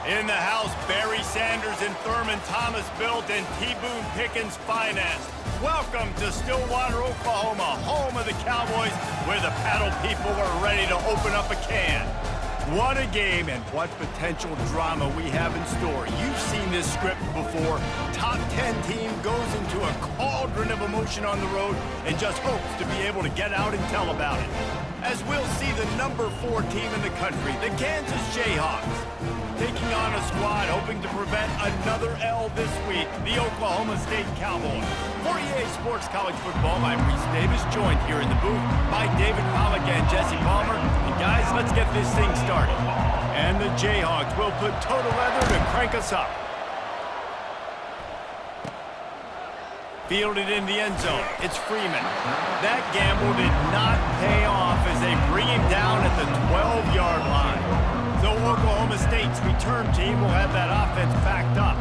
In the house, Barry Sanders and Thurman Thomas built and T. Boone Pickens financed. Welcome to Stillwater, Oklahoma, home of the Cowboys, where the paddle people are ready to open up a can. What a game and what potential drama we have in store. You've seen this script before. Top 10 team goes into a cauldron of emotion on the road and just hopes to be able to get out and tell about it. As we'll see the number 4 team in the country, the Kansas Jayhawks, taking on a squad hoping to prevent another L this week, the Oklahoma State Cowboys. For EA Sports College Football, I'm Reese Davis, joined here in the booth by David Pollack and Jesse Palmer. And guys, let's get this thing started. And the Jayhawks will put total leather to crank us up. Fielded in the end zone, it's Freeman. That gamble did not pay off as they bring him down at the 12-yard line. So Oklahoma State's return team will have that offense backed up.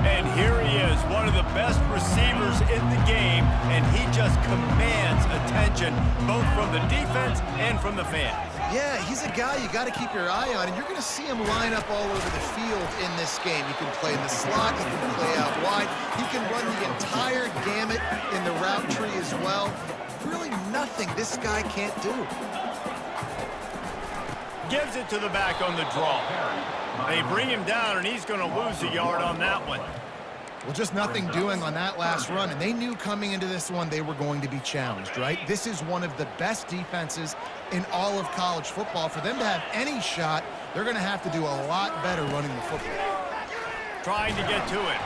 And here he is, one of the best receivers in the game, and he just commands attention both from the defense and from the fans. Yeah, he's a guy you got to keep your eye on, and you're going to see him line up all over the field in this game. He can play in the slot, he can play out wide, he can run the entire gamut in the route tree as well. Really nothing this guy can't do. Gives it to the back on the draw. They bring him down, and he's going to lose a yard on that one. Well, just nothing doing on that last run, and they knew coming into this one they were going to be challenged, right? This is one of the best defenses in all of college football. For them to have any shot, they're going to have to do a lot better running the football. Trying to get to it.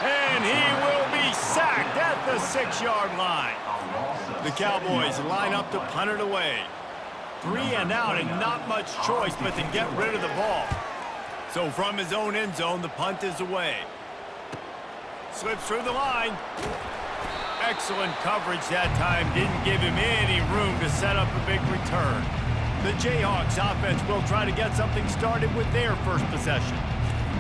And he will be sacked at the 6-yard line. The Cowboys line up to punt it away. 3 and out, and not much choice but to get rid of the ball. So from his own end zone, the punt is away. Slips through the line. Excellent coverage that time. Didn't give him any room to set up a big return. The Jayhawks offense will try to get something started with their first possession.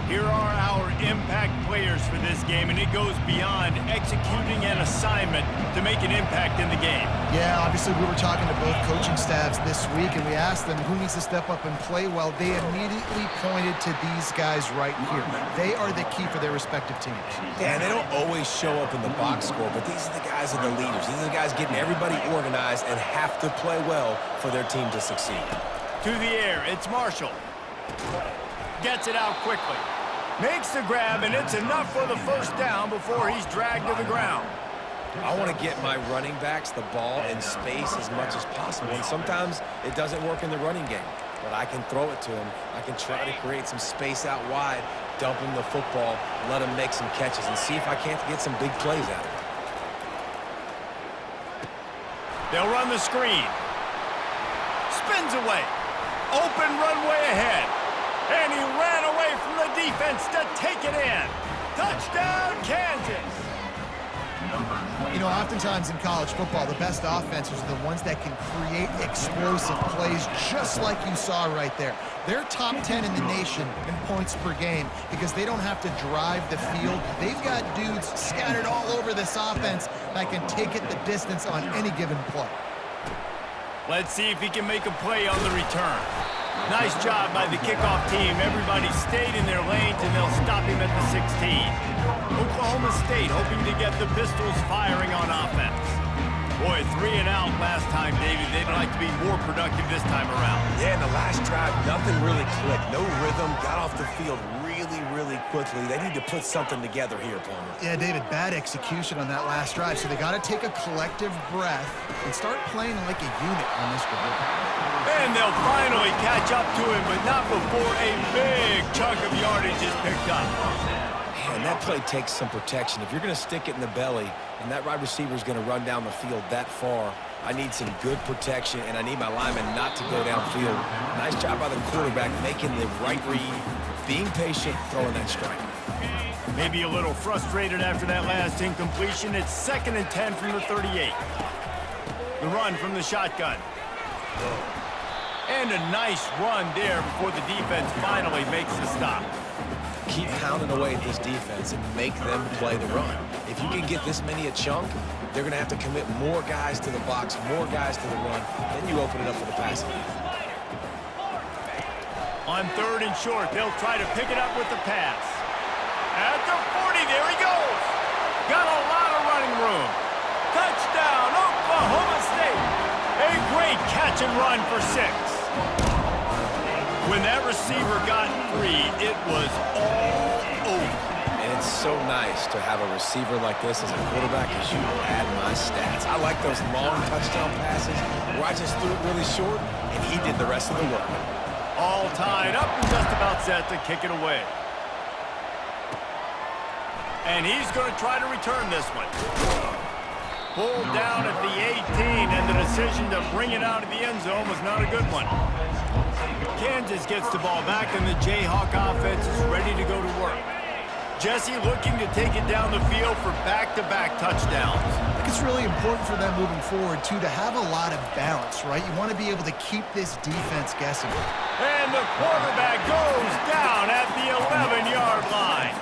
Here are our impact players for this game, and it goes beyond executing an assignment to make an impact in the game. Yeah, obviously we were talking to both coaching staffs this week, and we asked them who needs to step up and play well. They immediately pointed to these guys right here. They are the key for their respective teams. Yeah, and they don't always show up in the box score, but these are the guys that are the leaders. These are the guys getting everybody organized and have to play well for their team to succeed. To the air, it's Marshall. Gets it out quickly. Makes the grab, and it's enough for the first down before he's dragged to the ground. I want to get my running backs the ball in space as much as possible, and sometimes it doesn't work in the running game, but I can throw it to him. I can try to create some space out wide, dump him the football, let him make some catches, and see if I can't get some big plays out of it. They'll run the screen. Spins away. Open runway ahead. And he ran away from the defense to take it in. Touchdown, Kansas! You know, oftentimes in college football, the best offenses are the ones that can create explosive plays, just like you saw right there. They're top 10 in the nation in points per game because they don't have to drive the field. They've got dudes scattered all over this offense that can take it the distance on any given play. Let's see if he can make a play on the return. Nice job by the kickoff team. Everybody stayed in their lanes, and they'll stop him at the 16. Oklahoma State hoping to get the Pistols firing on offense. Boy, 3 and out last time, David. They'd like to be more productive this time around. Yeah, in the last drive, nothing really clicked. No rhythm, got off the field really quickly. They need to put something together here, Palmer. Yeah, David, bad execution on that last drive, so they got to take a collective breath and start playing like a unit on this drive. And they'll finally catch up to him, but not before a big chunk of yardage is picked up. Man, that play takes some protection. If you're going to stick it in the belly and that wide receiver is going to run down the field that far, I need some good protection, and I need my lineman not to go downfield. Nice job by the quarterback making the right read, being patient, throwing that strike. Maybe a little frustrated after that last incompletion. It's 2nd and 10 from the 38. The run from the shotgun. And a nice run there before the defense finally makes the stop. Keep pounding away at this defense and make them play the run. If you can get this many a chunk, they're going to have to commit more guys to the box, more guys to the run. Then you open it up for the passing game. On 3rd and short, they'll try to pick it up with the pass. At the 40, there he goes. Got a lot of running room. Touchdown, Oklahoma State. A great catch and run for 6. When that receiver got free, it was all over. And it's so nice to have a receiver like this as a quarterback because you add my stats. I like those long touchdown passes where I just threw it really short and he did the rest of the work. All tied up and just about set to kick it away. And he's going to try to return this one. Pulled down at the 18, and the decision to bring it out of the end zone was not a good one. Kansas gets the ball back, and the Jayhawk offense is ready to go to work. Jesse looking to take it down the field for back-to-back touchdowns. I think it's really important for them moving forward, too, to have a lot of balance, right? You want to be able to keep this defense guessing. And the quarterback goes down at the 11-yard line.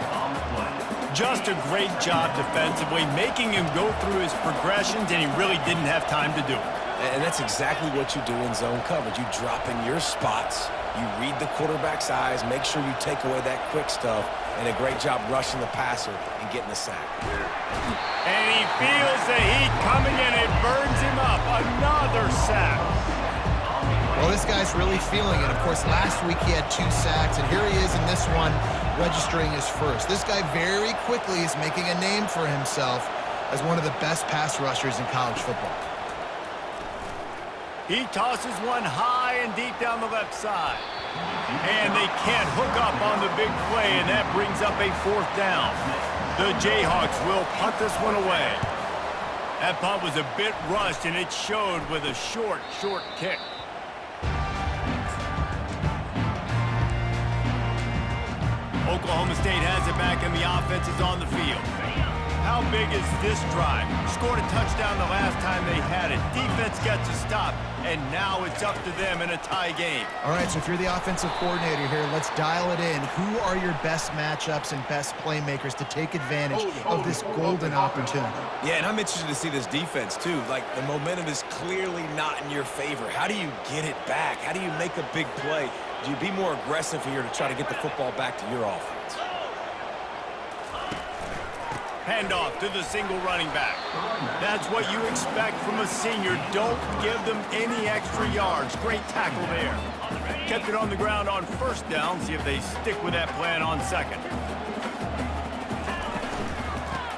Just a great job defensively, making him go through his progressions, and he really didn't have time to do it. And that's exactly what you do in zone coverage. You drop in your spots, you read the quarterback's eyes, make sure you take away that quick stuff, and a great job rushing the passer and getting the sack. And he feels the heat coming, and it burns him up. Another sack. Well, this guy's really feeling it. Of course, last week he had 2 sacks, and here he is in this one, registering his first. This guy very quickly is making a name for himself as one of the best pass rushers in college football. He tosses one high and deep down the left side. And they can't hook up on the big play, and that brings up a 4th down. The Jayhawks will punt this one away. That punt was a bit rushed, and it showed with a short kick. Oklahoma State has it back, and the offense is on the field. How big is this drive? Scored a touchdown the last time they had it. Defense gets a stop, and now it's up to them in a tie game. All right, so if you're the offensive coordinator here, let's dial it in. Who are your best matchups and best playmakers to take advantage of this golden opportunity? Yeah, and I'm interested to see this defense, too. Like, the momentum is clearly not in your favor. How do you get it back? How do you make a big play? Do you be more aggressive here to try to get the football back to your offense? Handoff to the single running back. That's what you expect from a senior. Don't give them any extra yards. Great tackle there. Kept it on the ground on 1st down. See if they stick with that plan on 2nd.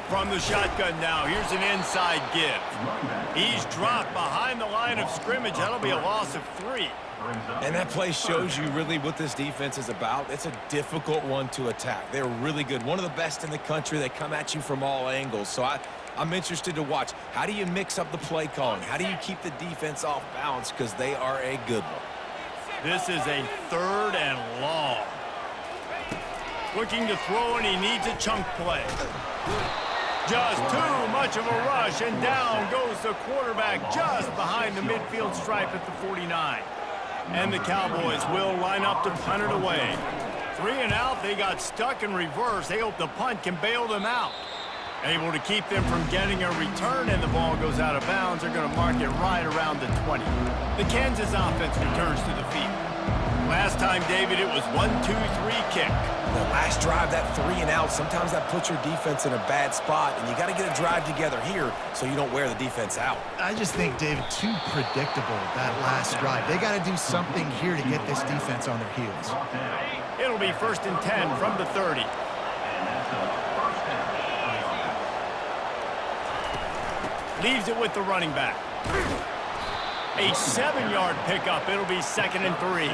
From the shotgun now, here's an inside give. He's dropped behind the line of scrimmage. That'll be a loss of 3. And that play shows you really what this defense is about. It's a difficult one to attack. They're really good. One of the best in the country. They come at you from all angles. So I'm interested to watch. How do you mix up the play calling? How do you keep the defense off balance? Because they are a good one. This is a 3rd and long. Looking to throw, and he needs a chunk play. Just too much of a rush, and down goes the quarterback just behind the midfield stripe at the 49. And the Cowboys will line up to punt it away. 3 and out, they got stuck in reverse. They hope the punt can bail them out. Able to keep them from getting a return, and the ball goes out of bounds. They're going to mark it right around the 20. The Kansas offense returns to the field. Last time, David, it was 1-2-3 kick. The last drive, that 3 and out, sometimes that puts your defense in a bad spot, and you got to get a drive together here so you don't wear the defense out. I just think, David, too predictable, that last drive. They got to do something here to get this defense on their heels. It'll be 1st and 10 from the 30. Leaves it with the running back. A 7-yard pickup. It'll be 2nd and 3.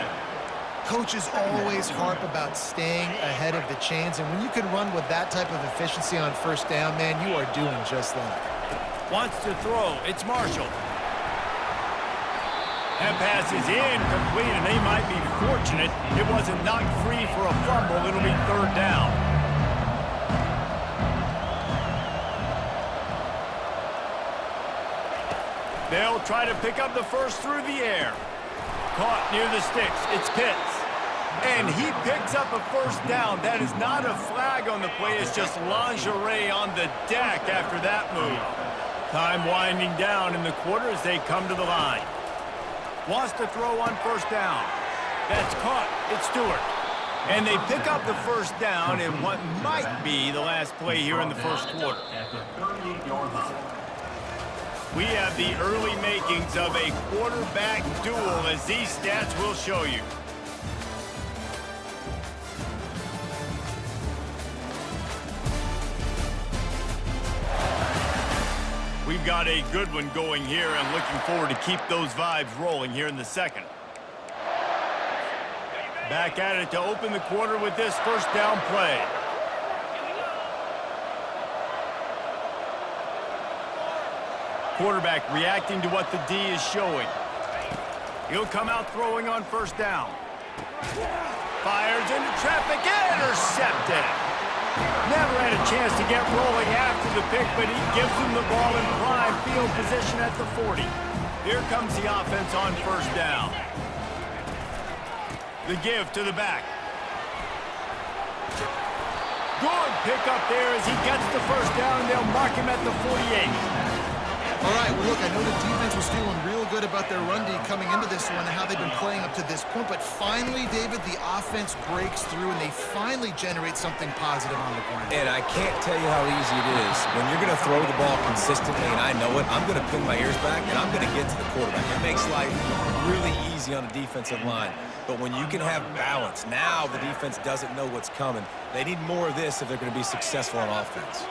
Coaches always harp about staying ahead of the chains, and when you can run with that type of efficiency on 1st down, man, you are doing just that. Wants to throw. It's Marshall. That pass is incomplete, and they might be fortunate it wasn't knocked free for a fumble. It'll be 3rd down. They'll try to pick up the first through the air. Caught near the sticks. It's Pitts. And he picks up a 1st down. That is not a flag on the play. It's just lingerie on the deck after that move. Time winding down in the quarter as they come to the line. Wants to throw on 1st down. That's caught. It's Stewart. And they pick up the first down in what might be the last play here in the first quarter. We have the early makings of a quarterback duel, as these stats will show you. We've got a good one going here, and looking forward to keep those vibes rolling here in the second. Back at it to open the quarter with this first down play. Quarterback reacting to what the D is showing. He'll come out throwing on first down. Fires into traffic, intercepted. Never had a chance to get rolling after the pick, but he gives them the ball in prime field position at the 40. Here comes the offense on first down. The give to the back. Good pickup there as he gets the first down, and they'll mark him at the 48. All right, well, look, I know the defense was feeling real good about their run D coming into this one and how they've been playing up to this point, but finally, David, the offense breaks through and they finally generate something positive on the ground. And I can't tell you how easy it is. When you're going to throw the ball consistently, and I know it, I'm going to pin my ears back, and I'm going to get to the quarterback. It makes life really easy on the defensive line. But when you can have balance, now the defense doesn't know what's coming. They need more of this if they're going to be successful on offense.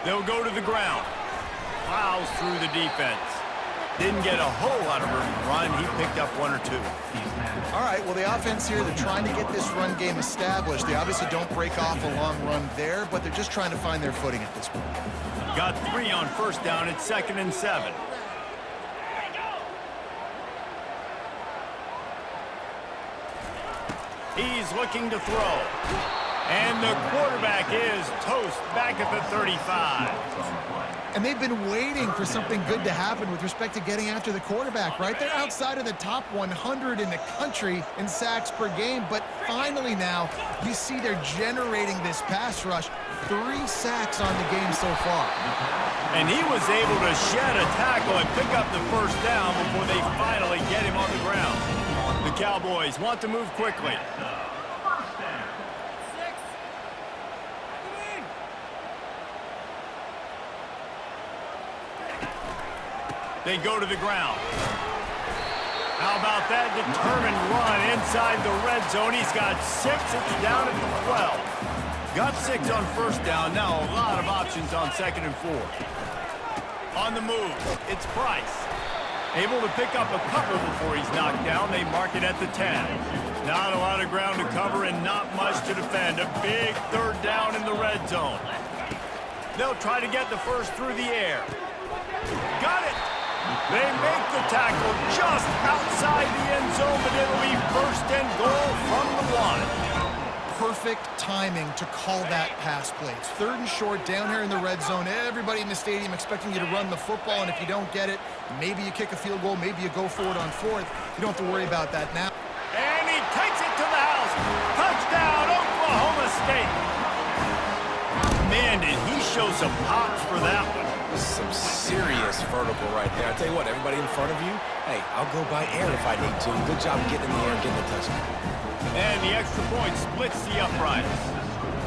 They'll go to the ground. Plows through the defense. Didn't get a whole lot of room to run. He picked up one or two. All right, well, the offense here, they're trying to get this run game established. They obviously don't break off a long run there, but they're just trying to find their footing at this point. Got 3 on first down. It's 2nd and 7. He's looking to throw. And the quarterback is toast back at the 35. And they've been waiting for something good to happen with respect to getting after the quarterback, right? They're outside of the top 100 in the country in sacks per game, but finally now you see they're generating this pass rush. 3 sacks on the game so far. And he was able to shed a tackle and pick up the first down before they finally get him on the ground. The Cowboys want to move quickly. They go to the ground. How about that determined run inside the red zone? He's got 6. It's down at the 12. Got 6 on first down. Now a lot of options on 2nd and 4. On the move, it's Price. Able to pick up a couple before he's knocked down. They mark it at the 10. Not a lot of ground to cover and not much to defend. A big 3rd down in the red zone. They'll try to get the first through the air. Got it. They make the tackle just outside the end zone, but it'll be 1st and goal from the 1. Perfect timing to call that pass play. It's 3rd and short down here in the red zone. Everybody in the stadium expecting you to run the football, and if you don't get it, maybe you kick a field goal, maybe you go for it on 4th. You don't have to worry about that now. And he takes it to the house. Touchdown, Oklahoma State. Man, did he show some pops for that one. Some serious vertical right there. I tell you what, everybody in front of you, hey, I'll go by air if I need to. Good job getting in the air and getting the touchdown. And the extra point splits the uprights.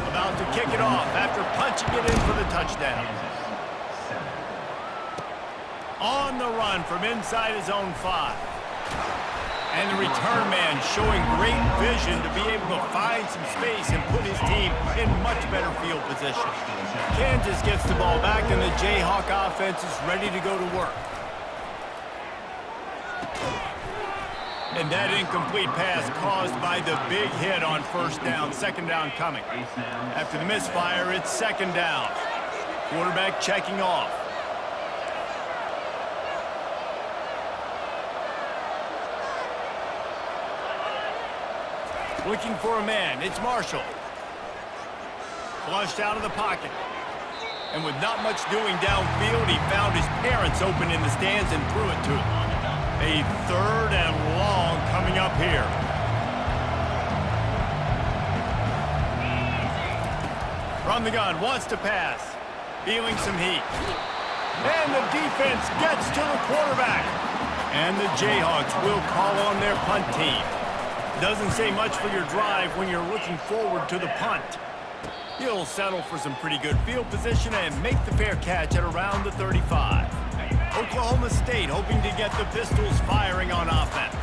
About to kick it off after punching it in for the touchdown. On the run from inside his own 5. And the return man showing great vision to be able to find some space and put his team in much better field position. Kansas gets the ball back, and the Jayhawk offense is ready to go to work. And that incomplete pass caused by the big hit on first down. 2nd down coming. After the misfire, it's 2nd down. Quarterback checking off. Looking for a man. It's Marshall. Flushed out of the pocket. And with not much doing downfield, he found his parents open in the stands and threw it to him. A 3rd and long coming up here. From the gun, wants to pass. Feeling some heat. And the defense gets to the quarterback. And the Jayhawks will call on their punt team. Doesn't say much for your drive when you're looking forward to the punt. He'll settle for some pretty good field position and make the fair catch at around the 35. Oklahoma State hoping to get the Pistols firing on offense.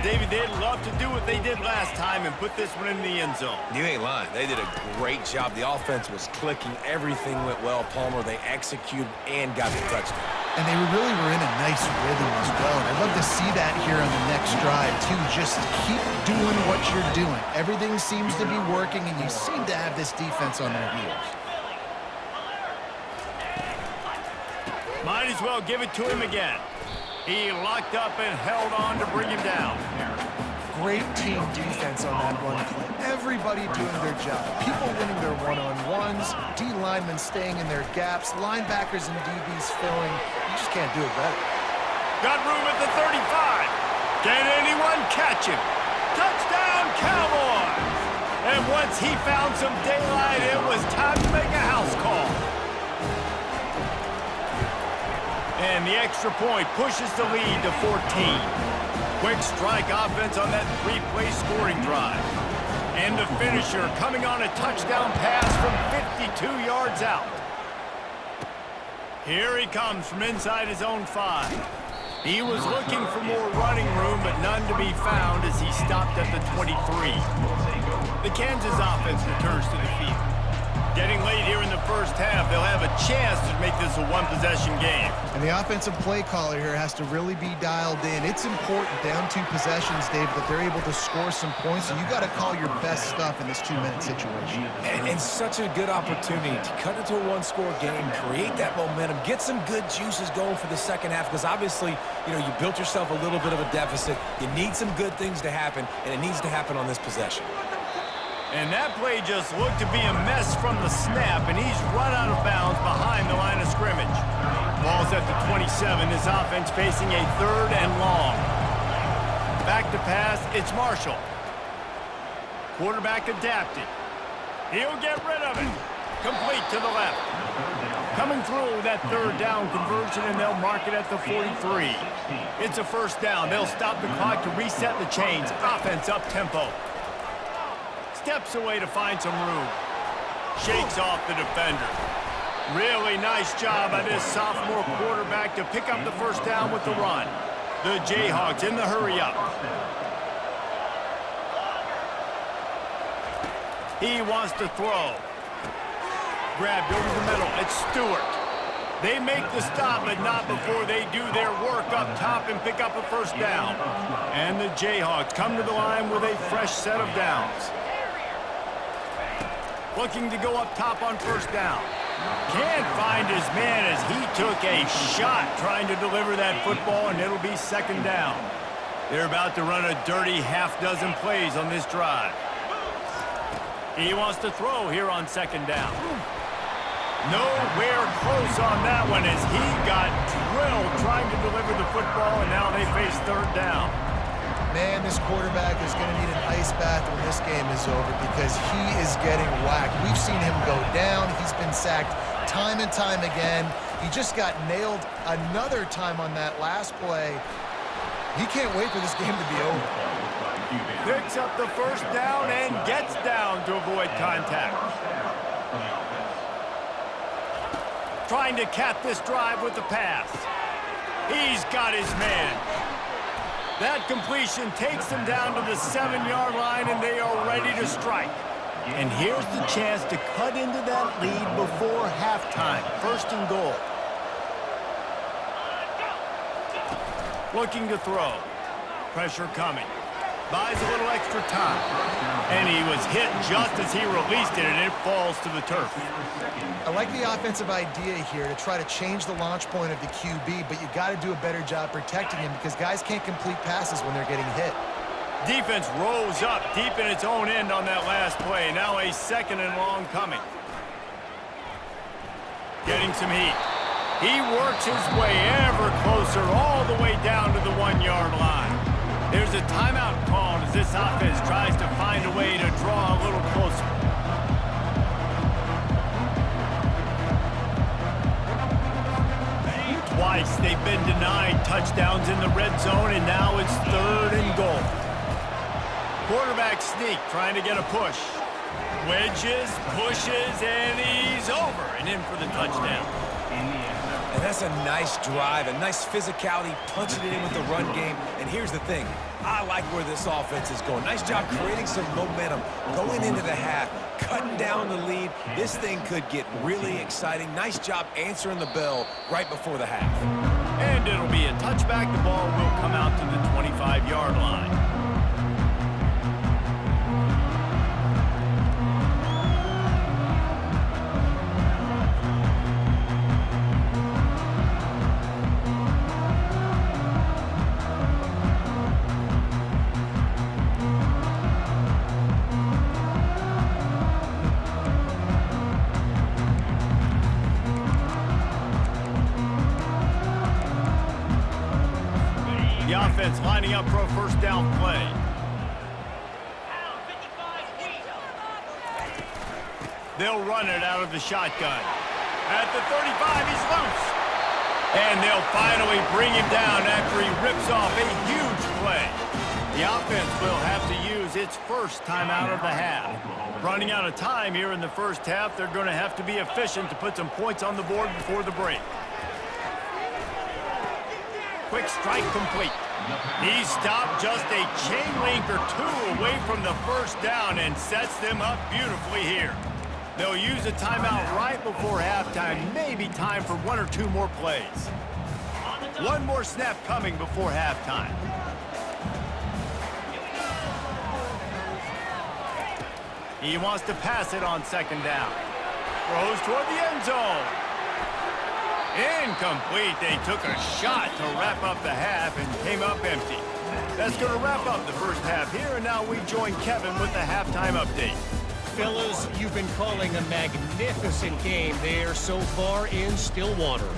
David, they'd love to do what they did last time and put this one in the end zone. You ain't lying. They did a great job. The offense was clicking. Everything went well. Palmer, they executed and got the touchdown. And they really were in a nice rhythm as well. And I'd love to see that here on the next drive, too. Just keep doing what you're doing. Everything seems to be working, and you seem to have this defense on their heels. Might as well give it to him again. He locked up and held on to bring him down. Great team defense on that run play. Everybody doing their job. People winning their one-on-ones, D linemen staying in their gaps, linebackers and DBs filling. You just can't do it better. Got room at the 35. Can anyone catch him? Touchdown, Cowboys! And once he found some daylight, it was time to make a house call. And the extra point pushes the lead to 14. Quick strike offense on that three-play scoring drive. And the finisher coming on a touchdown pass from 52 yards out. Here he comes from inside his own 5. He was looking for more running room, but none to be found as he stopped at the 23. The Kansas offense returns to the field. Getting late here in the first half, they'll have a chance to make this a one-possession game. And the offensive play caller here has to really be dialed in. It's important down 2 possessions, Dave, that they're able to score some points, and you got to call your best stuff in this 2-minute situation. And such a good opportunity to cut into a one-score game, create that momentum, get some good juices going for the second half, because obviously, you know, you built yourself a little bit of a deficit. You need some good things to happen, and it needs to happen on this possession. And that play just looked to be a mess from the snap, and he's run out of bounds behind the line of scrimmage. Ball's at the 27. This offense facing a 3rd and long. Back to pass, it's Marshall. Quarterback adapted. He'll get rid of it. Complete to the left. Coming through that 3rd down conversion, and they'll mark it at the 43. It's a 1st down. They'll stop the clock to reset the chains. Offense up-tempo. Steps away to find some room. Shakes off the defender. Really nice job by this sophomore quarterback to pick up the 1st down with the run. The Jayhawks in the hurry-up. He wants to throw. Grabbed over the middle. It's Stewart. They make the stop, but not before they do their work up top and pick up a 1st down. And the Jayhawks come to the line with a fresh set of downs. Looking to go up top on 1st down. Can't find his man as he took a shot trying to deliver that football, and it'll be 2nd down. They're about to run a dirty half-dozen plays on this drive. He wants to throw here on 2nd down. Nowhere close on that one as he got drilled trying to deliver the football, and now they face 3rd down. Man, this quarterback is going to need an ice bath when this game is over because he is getting whacked. We've seen him go down. He's been sacked time and time again. He just got nailed another time on that last play. He can't wait for this game to be over. Picks up the 1st down and gets down to avoid contact. Trying to cap this drive with the pass. He's got his man. That completion takes them down to the 7-yard line, and they are ready to strike. And here's the chance to cut into that lead before halftime. 1st and goal. Looking to throw. Pressure coming. Buys a little extra time. And he was hit just as he released it, and it falls to the turf. I like the offensive idea here to try to change the launch point of the QB, but you got to do a better job protecting him because guys can't complete passes when they're getting hit. Defense rose up deep in its own end on that last play. Now a 2nd and long coming. Getting some heat. He works his way ever closer all the way down to the 1-yard line. There's a timeout called as this offense tries to find a way to draw a little closer. Twice they've been denied touchdown. First down's in the red zone, and now it's 3rd and goal. Quarterback sneak, trying to get a push. Wedges, pushes, and he's over and in for the touchdown. And that's a nice drive, a nice physicality, punching it in with the run game. And here's the thing. I like where this offense is going. Nice job creating some momentum, going into the half, cutting down the lead. This thing could get really exciting. Nice job answering the bell right before the half. And it'll be a touchback. The ball will come out to the 25-yard line. The offense lining up for a first down play. They'll run it out of the shotgun. At the 35, he's loose. And they'll finally bring him down after he rips off a huge play. The offense will have to use its first timeout of the half. Running out of time here in the first half, they're going to have to be efficient to put some points on the board before the break. Quick strike complete. He stopped just a chain link or two away from the first down and sets them up beautifully here. They'll use a timeout right before halftime. Maybe time for 1 or 2 more plays. One more snap coming before halftime. He wants to pass it on second down. Throws toward the end zone. Incomplete. They took a shot to wrap up the half and came up empty. That's going to wrap up the first half here, and now we join Kevin with the halftime update. Fellas, you've been calling a magnificent game there so far in Stillwater.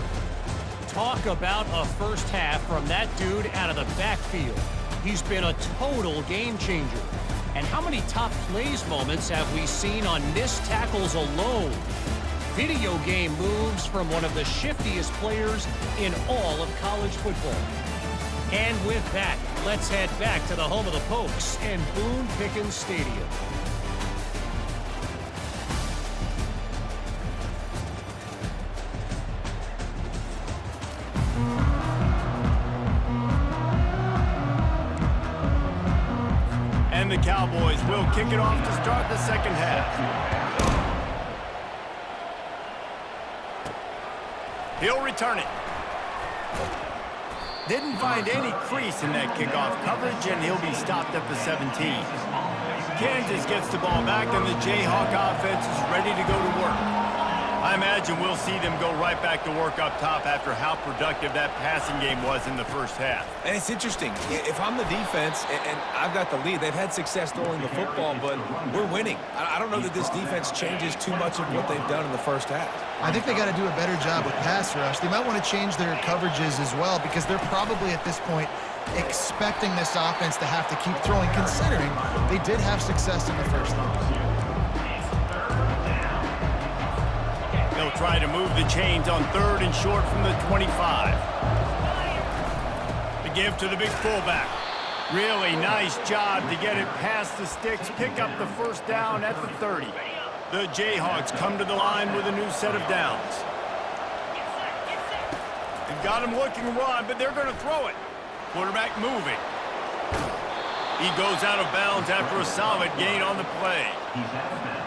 Talk about a first half from that dude out of the backfield. He's been a total game changer. And how many top plays moments have we seen on missed tackles alone? Video game moves from one of the shiftiest players in all of college football. And with that, let's head back to the home of the Pokes and Boone Pickens Stadium. And the Cowboys will kick it off to start the second half. He'll return it. Didn't find any crease in that kickoff coverage, and he'll be stopped at the 17. Kansas gets the ball back, and the Jayhawk offense is ready to go to work. I imagine we'll see them go right back to work up top after how productive that passing game was in the first half. And it's interesting. If I'm the defense and I've got the lead, they've had success throwing the football, but we're winning. I don't know that this defense changes too much of what they've done in the first half. I think they got to do a better job with pass rush. They might want to change their coverages as well, because they're probably at this point expecting this offense to have to keep throwing, considering they did have success in the first half. They'll try to move the chains on 3rd and short from the 25. The give to the big fullback. Really nice job to get it past the sticks, pick up the first down at the 30. The Jayhawks come to the line with a new set of downs. They've got him looking run, but they're going to throw it. Quarterback moving. He goes out of bounds after a solid gain on the play.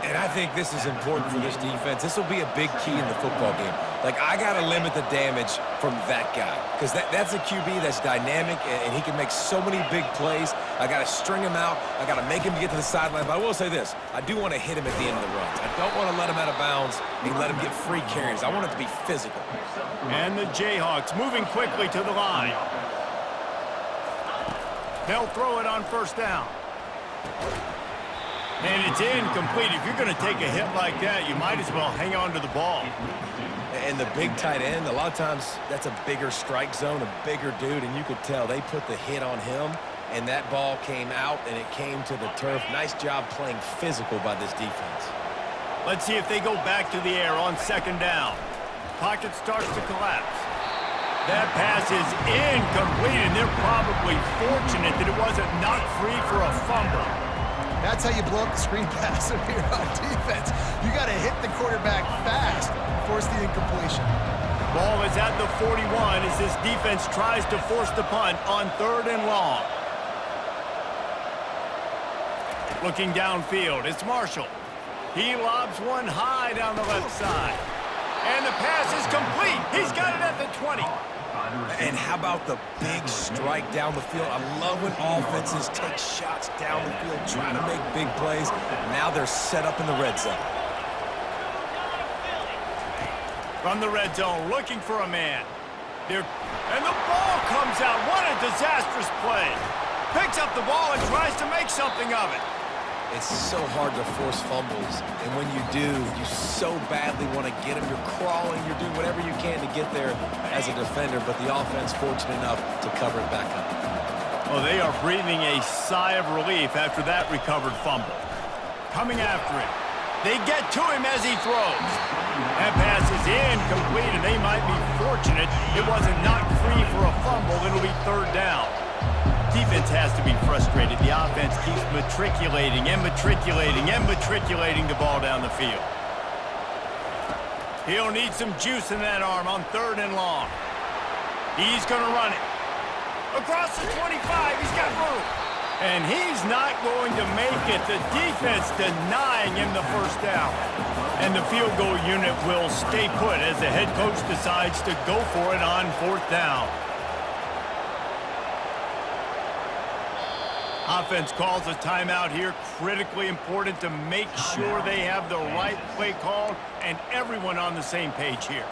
And I think this is important for this defense. This will be a big key in the football game. Like, I got to limit the damage from that guy, because that's a QB that's dynamic, and he can make so many big plays. I got to string him out. I got to make him get to the sideline. But I will say this. I do want to hit him at the end of the runs. I don't want to let him out of bounds and let him get free carries. I want it to be physical. And the Jayhawks moving quickly to the line. They'll throw it on first down. And it's incomplete. If you're going to take a hit like that, you might as well hang on to the ball. And the big tight end, a lot of times that's a bigger strike zone, a bigger dude, and you could tell they put the hit on him, and that ball came out, and it came to the turf. Nice job playing physical by this defense. Let's see if they go back to the air on second down. Pocket starts to collapse. That pass is incomplete, and they're probably fortunate that it wasn't knocked free for a fumble. That's how you blow up the screen pass if you're on defense. You got to hit the quarterback fast and force the incompletion. Ball is at the 41 as this defense tries to force the punt on 3rd and long. Looking downfield, it's Marshall. He lobs one high down the left side. And the pass is complete. He's got it at the 20. And how about the big strike down the field? I love when offenses take shots down the field, trying to make big plays. Now they're set up in the red zone. From the red zone, looking for a man. And the ball comes out. What a disastrous play. Picks up the ball and tries to make something of it. It's so hard to force fumbles, and when you do, you so badly want to get them. You're crawling, you're doing whatever you can to get there as a defender, but the offense fortunate enough to cover it back up. Well, they are breathing a sigh of relief after that recovered fumble. Coming after him. They get to him as he throws. That pass is incomplete, and they might be fortunate it wasn't knocked free for a fumble. It'll be 3rd down. Defense has to be frustrated. The offense keeps matriculating and matriculating and matriculating the ball down the field. He'll need some juice in that arm on 3rd and long. He's going to run it. Across the 25, he's got room. And he's not going to make it. The defense denying him the 1st down. And the field goal unit will stay put as the head coach decides to go for it on 4th down. Offense calls a timeout here. Critically important to make sure they have the right play called and everyone on the same page here.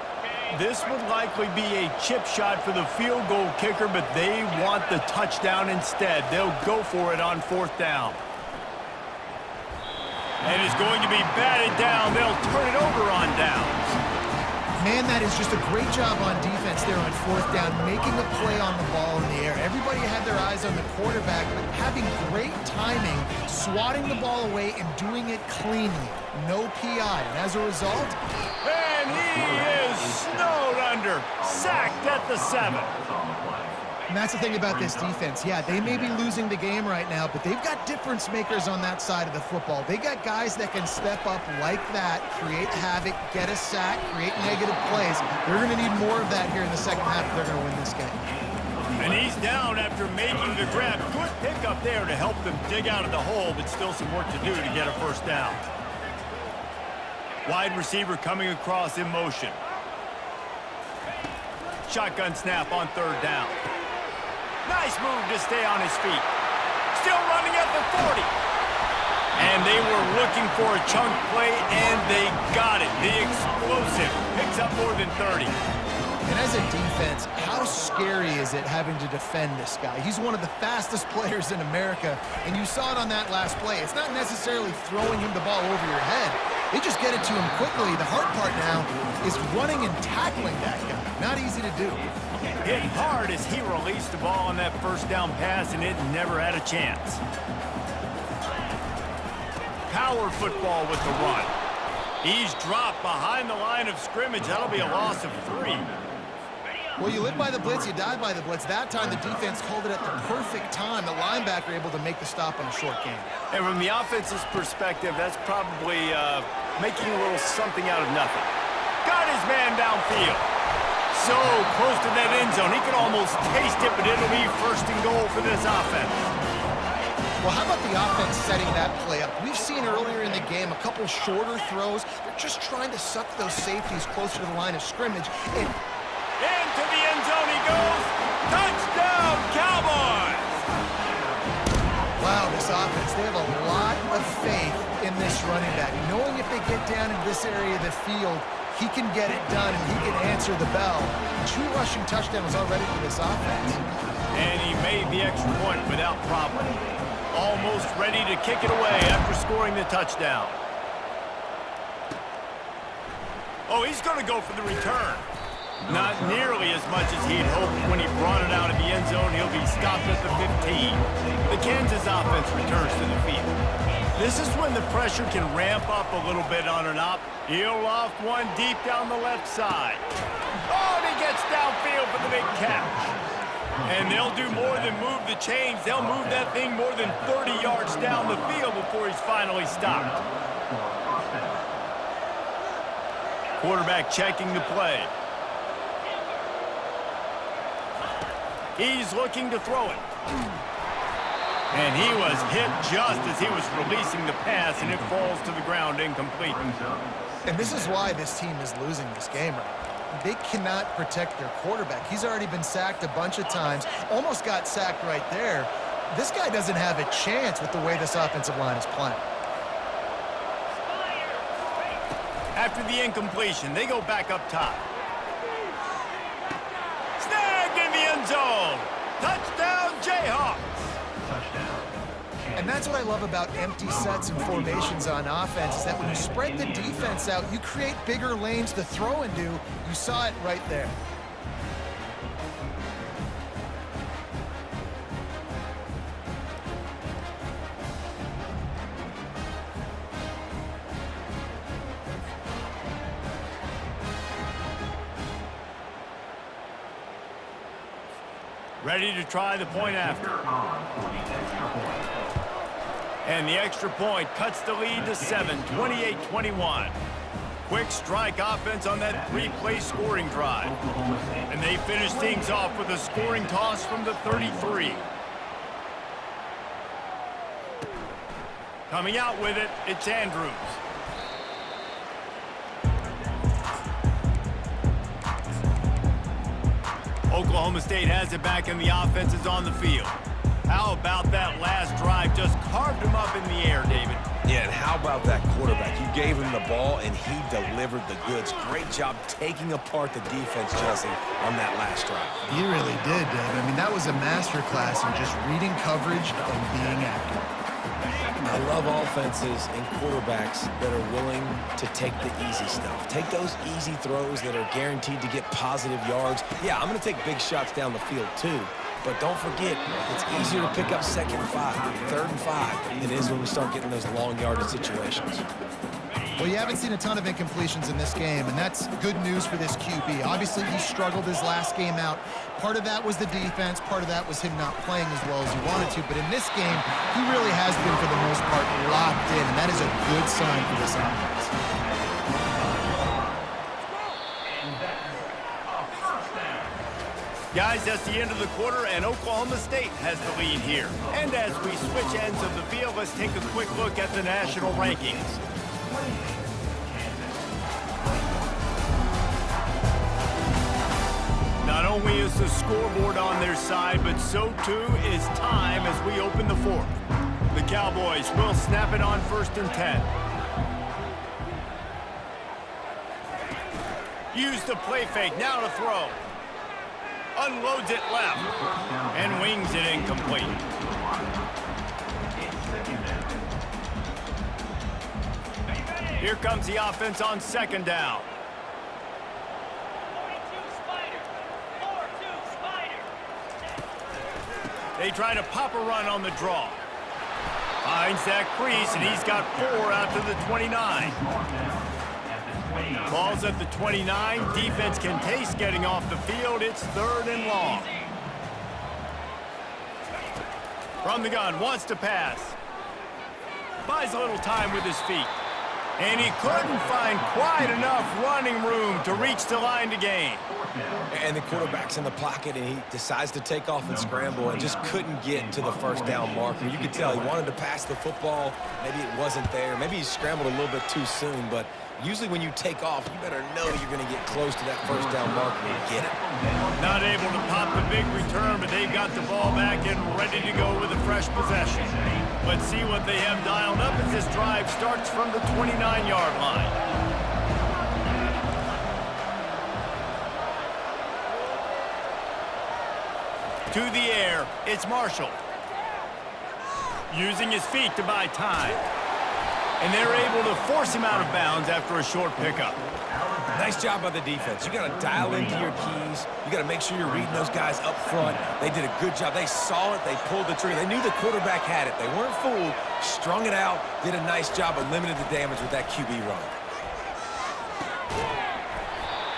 This would likely be a chip shot for the field goal kicker, but they want the touchdown instead. They'll go for it on 4th down. And it's going to be batted down. They'll turn it over on downs. Man, that is just a great job on defense there on 4th down, making a play on the ball in the air. Everybody had their eyes on the quarterback, but having great timing, swatting the ball away and doing it cleanly. No PI. And as a result... And he is snowed under, sacked at the 7. And that's the thing about this defense. Yeah, they may be losing the game right now, but they've got difference makers on that side of the football. They got guys that can step up like that, create havoc, get a sack, create negative plays. They're going to need more of that here in the second half if they're going to win this game. And he's down after making the grab. Good pickup there to help them dig out of the hole, but still some work to do to get a 1st down. Wide receiver coming across in motion. Shotgun snap on 3rd down. Nice move to stay on his feet. Still running at the 40. And they were looking for a chunk play, and they got it. The explosive picks up more than 30. And as a defense, how scary is it having to defend this guy? He's one of the fastest players in America, and you saw it on that last play. It's not necessarily throwing him the ball over your head. They just get it to him quickly. The hard part now is running and tackling that guy. Not easy to do. Hit hard as he released the ball on that 1st down pass, and it never had a chance. Power football with the run. He's dropped behind the line of scrimmage. That'll be a loss of 3. Well, you live by the blitz, you die by the blitz. That time the defense called it at the perfect time. The linebacker able to make the stop on a short game. And from the offense's perspective, that's probably making a little something out of nothing. Got his man downfield. So close to that end zone. He could almost taste it, but it'll be 1st and goal for this offense. Well, how about the offense setting that play up? We've seen earlier in the game a couple shorter throws. They're just trying to suck those safeties closer to the line of scrimmage. And into the end zone he goes. Touchdown, Cowboys! Wow, this offense, they have a lot of faith in this running back. Knowing if they get down in this area of the field, he can get it done and he can answer the bell. 2 rushing touchdowns already for this offense. And he made the extra point without problem. Almost ready to kick it away after scoring the touchdown. Oh, he's going to go for the return. Not nearly as much as he'd hoped when he brought it out of the end zone. He'll be stopped at the 15. The Kansas offense returns to the field. This is when the pressure can ramp up a little bit on an op. He'll loft one deep down the left side. Oh, and he gets downfield for the big catch. And they'll do more than move the chains. They'll move that thing more than 30 yards down the field before he's finally stopped. Quarterback checking the play. He's looking to throw it. And he was hit just as he was releasing the pass, and it falls to the ground incomplete. And this is why this team is losing this game right now. They cannot protect their quarterback. He's already been sacked a bunch of times, almost got sacked right there. This guy doesn't have a chance with the way this offensive line is playing. After the incompletion, they go back up top. Snagged in the end zone. Touchdown, Jayhawks. And that's what I love about empty sets and formations on offense, is that when you spread the defense out, you create bigger lanes to throw into. You saw it right there. Ready to try the point after. And the extra point cuts the lead to 7, 28-21. Quick strike offense on that three-play scoring drive. And they finish things off with a scoring toss from the 33. Coming out with it, it's Andrews. Oklahoma State has it back and the offense is on the field. How about that last drive? Just carved him up in the air, David. Yeah, and how about that quarterback? You gave him the ball, and he delivered the goods. Great job taking apart the defense, Jesse, on that last drive. He really did, David. I mean, that was a masterclass in just reading coverage and being accurate. I love offenses and quarterbacks that are willing to take the easy stuff. Take those easy throws that are guaranteed to get positive yards. Yeah, I'm going to take big shots down the field, too. But don't forget, it's easier to pick up 2nd and 5, 3rd and 5 than it is when we start getting those long yardage situations. Well, you haven't seen a ton of incompletions in this game, and that's good news for this QB. Obviously, he struggled his last game out. Part of that was the defense. Part of that was him not playing as well as he wanted to. But in this game, he really has been, for the most part, locked in, and that is a good sign for this offense. Guys, that's the end of the quarter, and Oklahoma State has the lead here. And as we switch ends of the field, let's take a quick look at the national rankings. Not only is the scoreboard on their side, but so too is time as we open the fourth. The Cowboys will snap it on 1st and 10. Use the play fake, now to throw. Unloads it left and wings it incomplete. Here comes the offense on 2nd down. They try to pop a run on the draw. Finds that crease, and he's got 4 out to the 29. Ball's at the 29. Defense can taste getting off the field. It's 3rd and long. From the gun, wants to pass. Buys a little time with his feet. And he couldn't find quite enough running room to reach the line to gain. And the quarterback's in the pocket, and he decides to take off and scramble and just couldn't get to the 1st down marker. You could tell he wanted to pass the football. Maybe it wasn't there. Maybe he scrambled a little bit too soon, but usually when you take off, you better know you're going to get close to that 1st down marker and get it. Not able to pop the big return, but they've got the ball back and ready to go with a fresh possession. Let's see what they have dialed up as this drive starts from the 29-yard line. To the air, it's Marshall. Using his feet to buy time. And they're able to force him out of bounds after a short pickup. Nice job by the defense. You got to dial into your keys. You got to make sure you're reading those guys up front. They did a good job. They saw it. They pulled the trigger. They knew the quarterback had it. They weren't fooled. Strung it out. Did a nice job, but limited the damage with that QB run.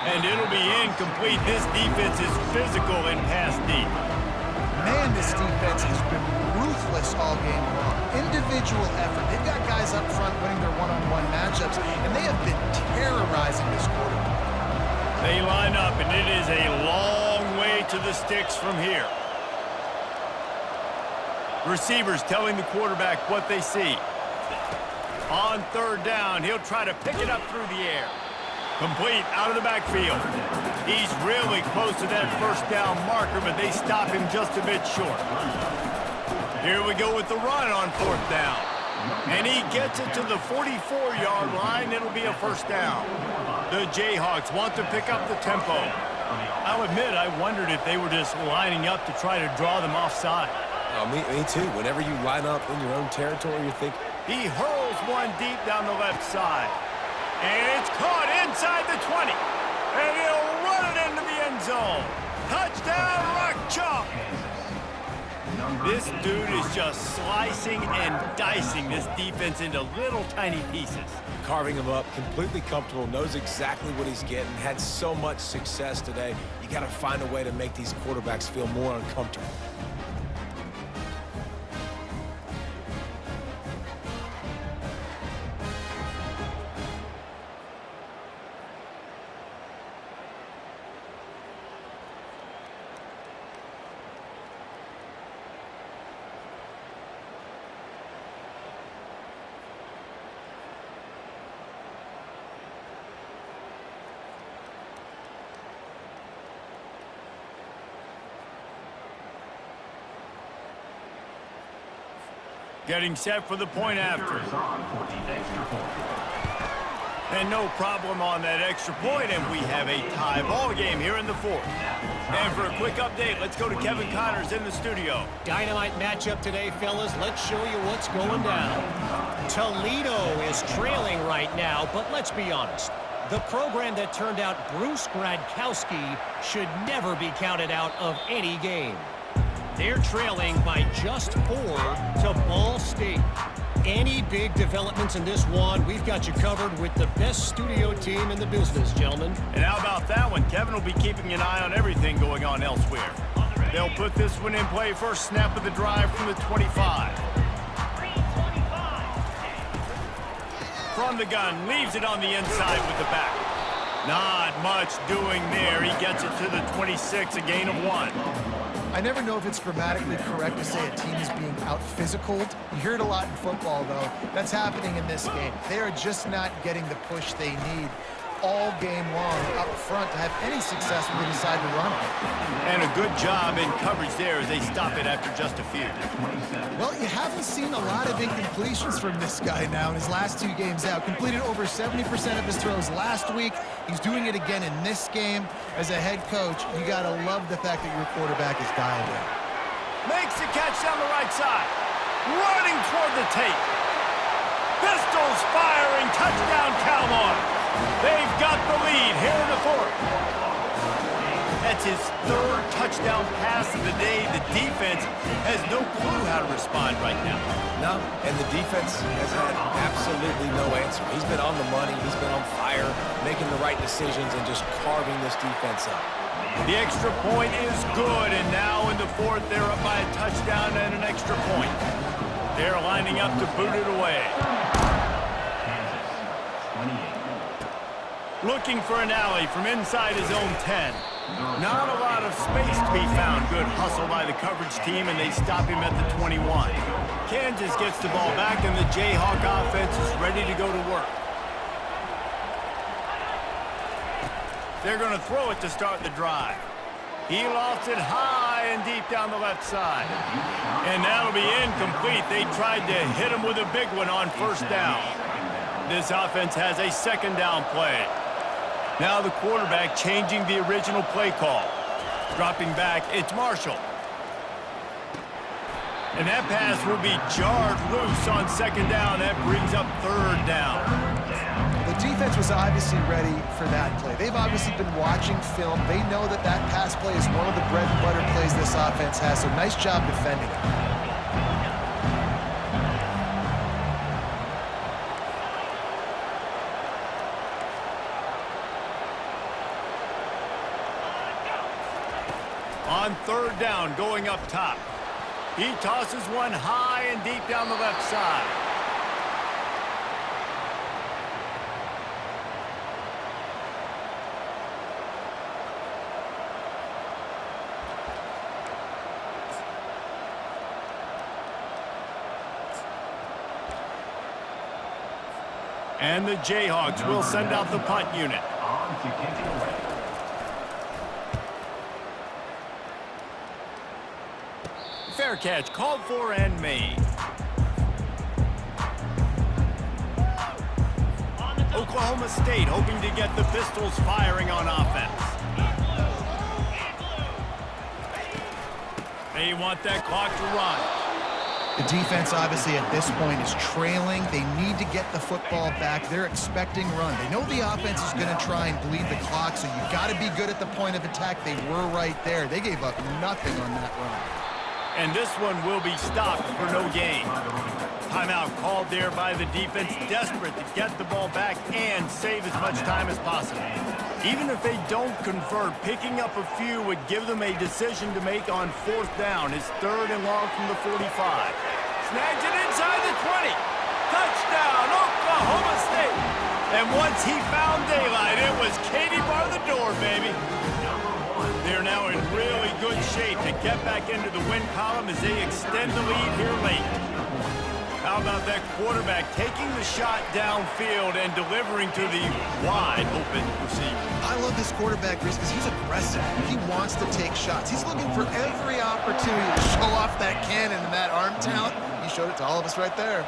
And it'll be incomplete. This defense is physical and pass deep. Man, this defense has been ruthless all game long. Individual effort. They've got guys up front winning their one-on-one matchups, and they have been terrorizing this quarterback. They line up, and it is a long way to the sticks from here. Receivers telling the quarterback what they see. On third down, he'll try to pick it up through the air. Complete out of the backfield. He's really close to that first down marker, but they stop him just a bit short. Here we go with the run on fourth down. And he gets it to the 44-yard line. It'll be a first down. The Jayhawks want to pick up the tempo. I'll admit, I wondered if they were just lining up to try to draw them offside. Oh, me too. Whenever you line up in your own territory, you think... He hurls one deep down the left side. And it's caught inside the 20. And he'll run it into the end zone. Touchdown, Rock Chalk. This dude is just slicing and dicing this defense into little tiny pieces. Carving him up, completely comfortable, knows exactly what he's getting, had so much success today. You got to find a way to make these quarterbacks feel more uncomfortable. Getting set for the point after. And no problem on that extra point, and we have a tie ball game here in the fourth. And for a quick update, let's go to Kevin Connors in the studio. Dynamite matchup today, fellas. Let's show you what's going down. Toledo is trailing right now, but let's be honest. The program that turned out Bruce Gradkowski should never be counted out of any game. They're trailing by just 4 to Ball State. Any big developments in this one, we've got you covered with the best studio team in the business, gentlemen. And how about that one? Kevin will be keeping an eye on everything going on elsewhere. They'll put this one in play first snap of the drive from the 25. From the gun, leaves it on the inside with the back. Not much doing there. He gets it to the 26, a gain of 1. I never know if it's grammatically correct to say a team is being out-physicaled. You hear it a lot in football, though. That's happening in this game. They are just not getting the push they need all game long up front to have any success when they decide to run it. And a good job in coverage there as they stop it after just a few. Well, you haven't seen a lot of incompletions from this guy now in his last 2 games out. Completed over 70% of his throws last week. He's doing it again in this game. As a head coach, you got to love the fact that your quarterback is dialed in. Makes the catch down the right side. Running toward the tape. Pistols firing. Touchdown, Cowboys. They've got the lead here in the fourth. That's his 3rd touchdown pass of the day. The defense has no clue how to respond right now. No, and the defense has had absolutely no answer. He's been on the money. He's been on fire, making the right decisions and just carving this defense up. The extra point is good, and now in the fourth, they're up by a touchdown and an extra point. They're lining up to boot it away. Looking for an alley from inside his own 10. Not a lot of space to be found. Good hustle by the coverage team, and they stop him at the 21. Kansas gets the ball back, and the Jayhawk offense is ready to go to work. They're going to throw it to start the drive. He lofts it high and deep down the left side. And that'll be incomplete. They tried to hit him with a big one on first down. This offense has a second down play. Now the quarterback changing the original play call. Dropping back, it's Marshall. And that pass will be jarred loose on second down. That brings up third down. The defense was obviously ready for that play. They've obviously been watching film. They know that that pass play is one of the bread and butter plays this offense has, so nice job defending it. on 3rd down going up top. He tosses one high and deep down the left side. And the Jayhawks will send out the punt unit. Fair catch called for and made. Oklahoma State hoping to get the Pistols firing on offense. They want that clock to run. The defense, obviously, at this point is trailing. They need to get the football back. They're expecting run. They know the offense is going to try and bleed the clock, so you got to be good at the point of attack. They were right there. They gave up nothing on that run. And this one will be stopped for no gain. Timeout called there by the defense, desperate to get the ball back and save as much time as possible. Even if they don't convert, picking up a few would give them a decision to make on 4th down. It's 3rd and long from the 45. Snags it inside the 20. Touchdown, Oklahoma State. And once he found daylight, it was Katie bar the door, baby. They're now in really good shape to get back into the win column as they extend the lead here late. How about that quarterback taking the shot downfield and delivering to the wide open receiver? I love this quarterback, Reese, because he's aggressive. He wants to take shots. He's looking for every opportunity to show off that cannon and that arm talent. He showed it to all of us right there.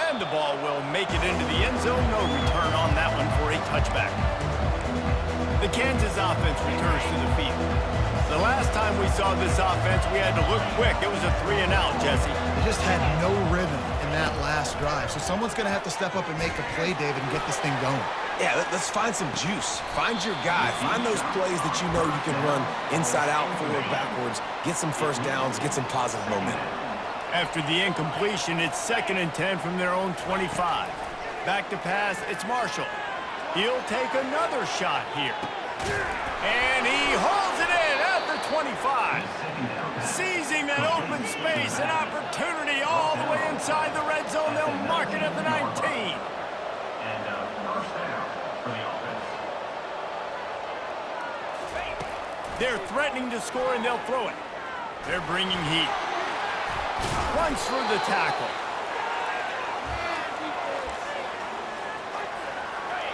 And the ball will make it into the end zone. No return on that one for a touchback. The Kansas offense returns to the field. The last time we saw this offense, we had to look quick. It was a 3-and-out, Jesse. They just had no rhythm in that last drive. So someone's going to have to step up and make a play, David, and get this thing going. Yeah, let's find some juice. Find your guy. Find those plays that you know you can run inside out, forward, backwards. Get some first downs. Get some positive momentum. After the incompletion, it's 2nd and 10 from their own 25. Back to pass, it's Marshall. He'll take another shot here. And he holds it in at the 25. Seizing that open space, an opportunity all the way inside the red zone. They'll mark it at the 19. And first down for the offense. They're threatening to score, and they'll throw it. They're bringing heat. Runs for the tackle.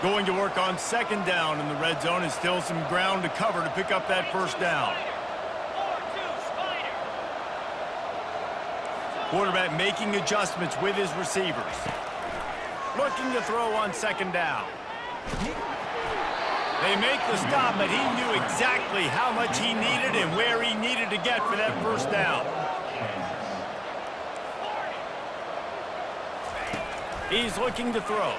Going to work on 2nd down in the red zone, and still some ground to cover to pick up that 1st down. Quarterback making adjustments with his receivers. Looking to throw on 2nd down. They make the stop, but he knew exactly how much he needed and where he needed to get for that 1st down. He's looking to throw.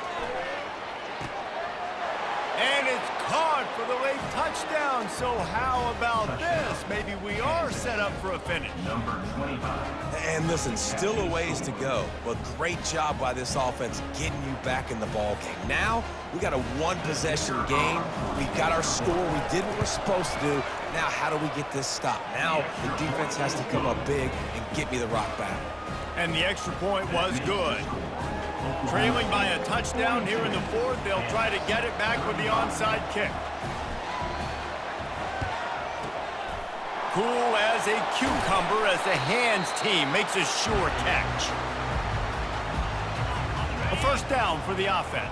And it's caught for the late touchdown. So how about this? Maybe we are set up for a finish. Number 25. And listen, still a ways to go, but great job by this offense getting you back in the ball game. Now, we got a 1-possession game. We got our score. We did what we're supposed to do. Now, how do we get this stop? Now, the defense has to come up big and get me the rock back. And the extra point was good. Trailing by a touchdown here in the 4th. They'll try to get it back with the onside kick. Cool as a cucumber as the hands team makes a sure catch. A 1st down for the offense.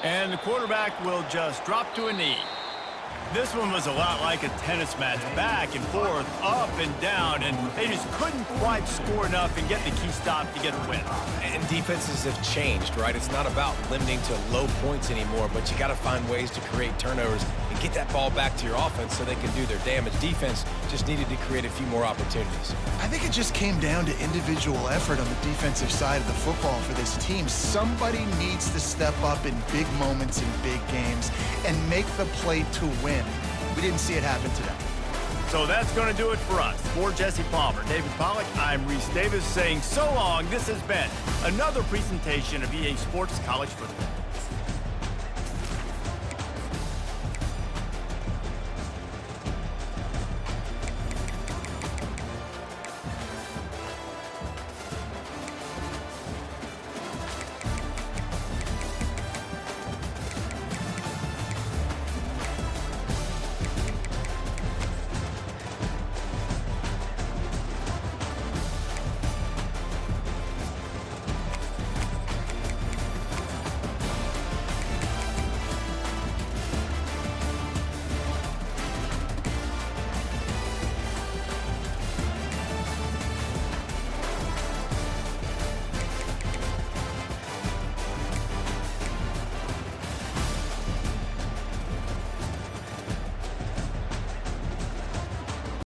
And the quarterback will just drop to a knee. This one was a lot like a tennis match, back and forth, up and down, and they just couldn't quite score enough and get the key stop to get the win. And defenses have changed, right? It's not about limiting to low points anymore, but you got to find ways to create turnovers and get that ball back to your offense so they can do their damage. Defense just needed to create a few more opportunities. I think it just came down to individual effort on the defensive side of the football for this team. Somebody needs to step up in big moments in big games and make the play to win. We didn't see it happen today. So that's going to do it for us. For Jesse Palmer, David Pollack, I'm Reese Davis saying so long. This has been another presentation of EA Sports College Football.